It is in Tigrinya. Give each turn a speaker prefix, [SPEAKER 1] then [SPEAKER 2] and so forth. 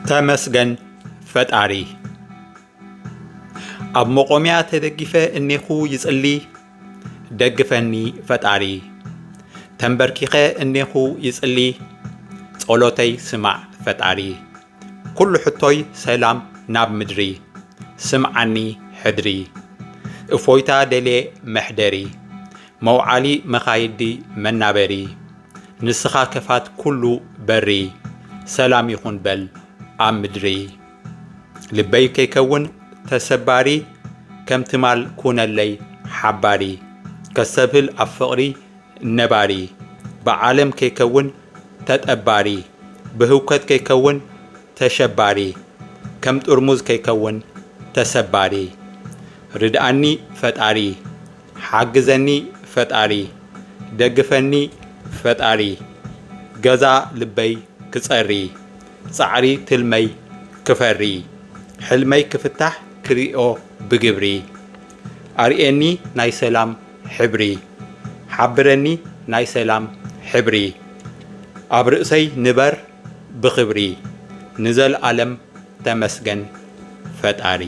[SPEAKER 1] ተመስገን ፈጣሪ ኣብ መቆሚያ ተደጊፈ እኔኹ ይጽሊ ደግፈኒ ፈጣሪ ተንበርኪኸ እኔኹ ይጽሊ ጸሎተይ ስማዕ ፈጣሪ ኩሉ ሕቶይ ሰላም ናብ ምድሪ ስምዓኒ ሕድሪ እፎይታ ደሌ መሕደሪ መውዓሊ መኻይዲ መናበሪ ንስኻ ከፋት ኩሉ በሪ ሰላም ይኹን በል ኣብ ምድሪ ልበይ ከይከውን ተሰባሪ ከም ትማል ኩነለይ ሓባሪ ከሰብህል ኣብ ፍቕሪ ነባሪ ብዓለም ከይከውን ተጠባሪ ብህውከት ከይከውን ተሸባሪ ከም ጥርሙዝ ከይከውን ተሰባሪ ርድኣኒ ፈጣሪ ሓግዘኒ ፈጣሪ ደግፈኒ ፈጣሪ ገዛ ልበይ ክጸሪ ጻዕሪ ትልመይ ክፈሪ ሕልመይ ክፍታሕ ክሪኦ ብግብሪ ኣርኤኒ ናይ ሰላም ሕብሪ ሓብረኒ ናይ ሰላም ሕብሪ ኣብ ርእሰይ ንበር ብኽብሪ ንዘለዓለም ተመስገን ፈጣሪ